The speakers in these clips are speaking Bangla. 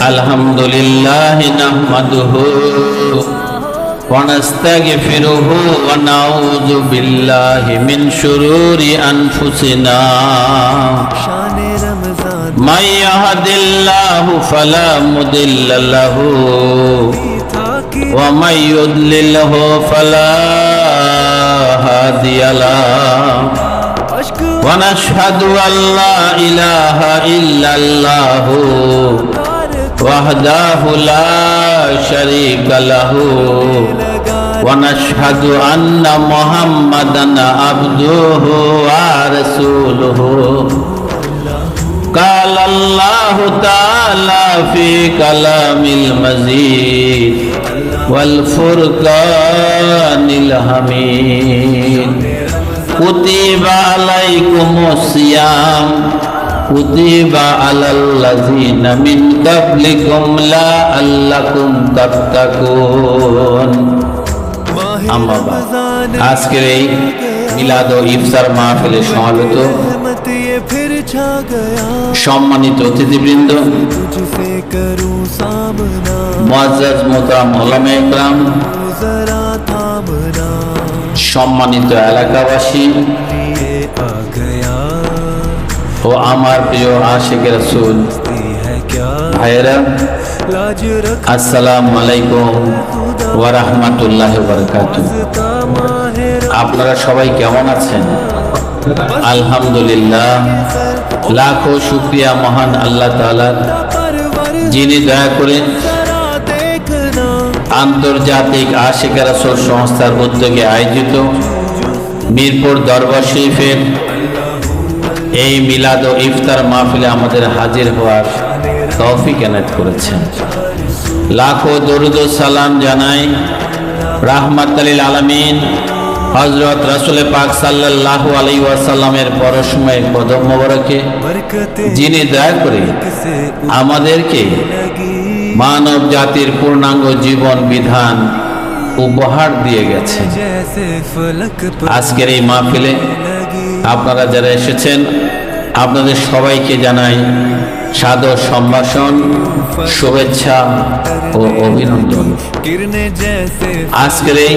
अल्हम्दुलिल्लाह नहमदुहु व नस्तगफिरुहु व नऊज़ु बिल्लाहि मिन शुरूरि अनफुसिना मन यहदिल्लाहु फला मुदिल्ल लहु व मन युद्लिलहु फला हादिय लहु वनशहदु अल्ला इलाहा इल्लल्लाहु वहदाहु ला शरीका लहु वनशहदु अन्ना मुहम्मदन अब्दुहु व रसूलुहु क़ाल अल्लाहु तआला फ़ी कलामिल मजीद वल फुरक़ानिल हमीद कुतिबा अलैकुमुस सियाम कुतिबा अलल्लज़ीना मिन क़ब्लिकुम लअल्लकुम तत्तक़ून। अम्मा बाद আজকের এই মিলাদ ও ইফতার মাহফিলে সমবেত সম্মানিত অতিথিবৃন্দ, মুআজ্জাজ মুহতারাম উলামায়ে কেরাম, সম্মানিত এলাকাবাসী ও আমার প্রিয় আশিক রাসূল ভাইয়েরা, আসসালামু আলাইকুম ওয়া রাহমাতুল্লাহি ওয়া বারাকাতুহু। আপনারা সবাই কেমন আছেন? আলহামদুলিল্লাহ, লাখো শুকরিয়া মহান আল্লাহ তাআলার, যিনি দয়া করে আন্তর্জাতিক আশিক রাসূল সংস্থার উদ্যোগে আয়োজিত মিরপুর দরবার শরীফের এই মিলাদ ও ইফতার মাহফিলে আমাদের হাজির হওয়ার তৌফিক এনায়েত করেছেন। লাখো দরুদ ও সালাম জানাই রাহমাতুল লিল আলামিন হযরত রাসূল পাক সাল্লাল্লাহু আলাইহি ওয়াসাল্লামের পরশময় কদম মোবারকে, যিনি দয়া করে আমাদেরকে মানব জাতির পূর্ণাঙ্গ জীবন বিধান উপহার দিয়ে গেছেন। আজকের এই মাহফিলে আপনারা যারা এসেছেন, আপনাদের সবাইকে জানাই সাদর সম্ভাষণ, শুভেচ্ছা ও অভিনন্দন। আজকের এই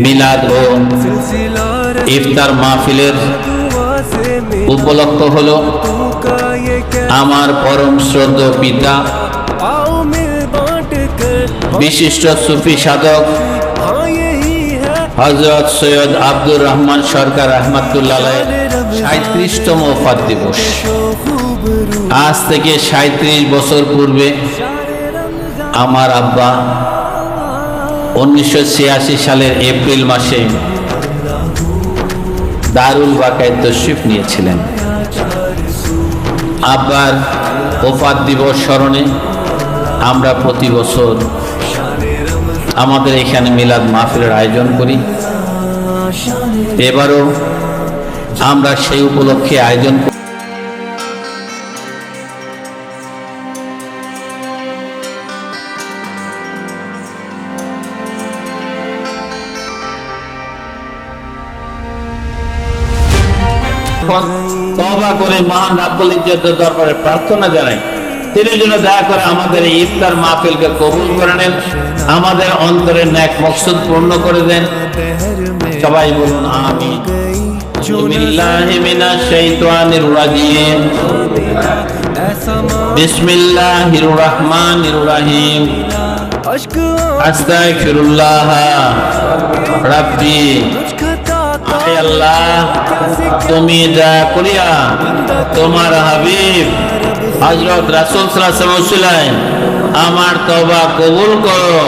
মিলাদ ও ইফতার মাহফিলের উপলক্ষ হলো আমার পরম শ্রদ্ধেয় পিতা, বিশিষ্ট সুফি সাধক হযরত সৈয়দ আব্দুর রহমান সরকার রাহমাতুল্লাহ আলাইহির ৩৭তম ওফাত দিবস। আজ থেকে ৩৭ বছর পূর্বে আমার আব্বা ১৯৮৬ সালের এপ্রিল মাসে দারুল বাকায় তশরিফ নিয়েছিলেন। আব্বার ওফাত দিবস স্মরণে আমরা প্রতি বছর আমাদের এখানে মিলাদ মাহফিলের আয়োজন করি। এবারও আমরা সেই উপলক্ষে আয়োজন করি। তওবা করে মহান রাব্বুল ইজ্জতের দরবারে প্রার্থনা জানাই, তিনি যেন দয়া করে আমাদের এই ইফতার মাহফিলকে কবুল করে নেন, আমাদের অন্তরের নেক মকসুদ পূর্ণ করে দেন। সবাই বলুন আমিন। বিসমিল্লাহি মিনাশ শাইতানির রাজিম, বিসমিল্লাহির রহমানির রহিম, আস্তাগফিরুল্লাহ রাব্বি। হে আল্লাহ, তুমি দয়া করিয়া তোমার হাবিব হযরত রাসূল সাল্লাল্লাহু আলাইহি ওয়াসাল্লাম আমার তওবা কবুল করো,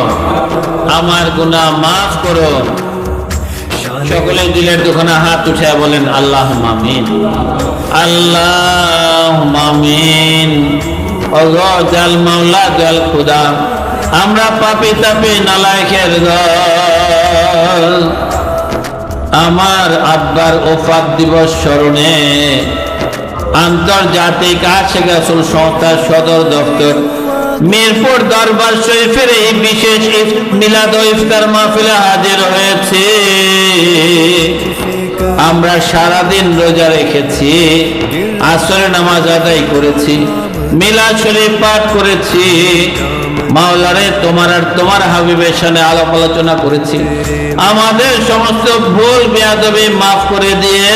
আমার গুনাহ মাফ করো। সকলে দিলের দুখানা হাত উঠে বলেন আল্লাহুম্মা আমিন, আল্লাহুম্মা আমিন। ওগো জাল মাওলা জাল খুদা, আমরা পাপী তাপী নালায়েকের দল, আমার আব্বার ওফাত দিবস স্মরণে আন্তর্জাতিক আশিক রাসূল সংস্থার সদর দপ্তর মিরপুর দরবার শরীফের এই বিশেষ মিলাদ ও ইফতার মাহফিলে হাজির হয়েছে। আমরা সারাদিন রোজা রেখেছি, আসরের নামাজ আদায় করেছি, মিলাদ শরীফ পাঠ করেছি, মাওলারে তোমার আর তোমার হাবিবের সামনে আলাপ আলোচনা করেছি। আমাদের সমস্ত ভুল বেয়াদবি মাফ করে দিয়ে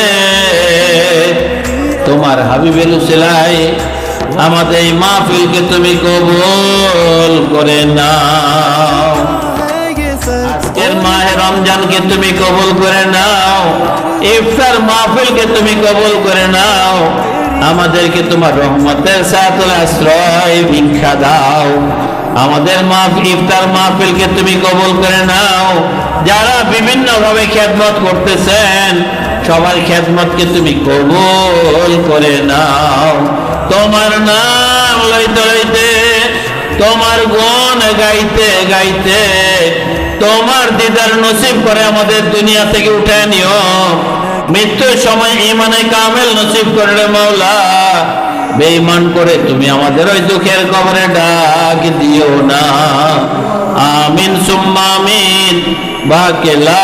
তোমার হাবিবের উসিলায় আমাদের এই মাহফিলকে তুমি কবুল করে নাও। আজকের মাহে রমজানকে তুমি কবুল করে নাও, ইফতার মাহফিলকে তুমি কবুল করে নাও। আমাদেরকে তোমার রহমতের সাথে আশ্রয় ভিক্ষা দাও। আমাদের ইফতার মাহফিলকে তুমি কবুল করে নাও। যারা বিভিন্ন ভাবে খেদমত করতেছেন সবার খেদমতকে তুমি কবুল করে নাও। তোমার নাম লইতে লইতে, তোমার গুণ গাইতে গাইতে তোমার দিদার নসিব করে আমাদের দুনিয়া থেকে উঠে নিও। মৃত্যুর সময় ঈমানে কামেল নসিব করলে মাওলা, বেঈমান করে তুমি আমাদের ওই দুঃখের কবরে ডাক দিও না। আমিন সুম্মা আমিন। বাকেলা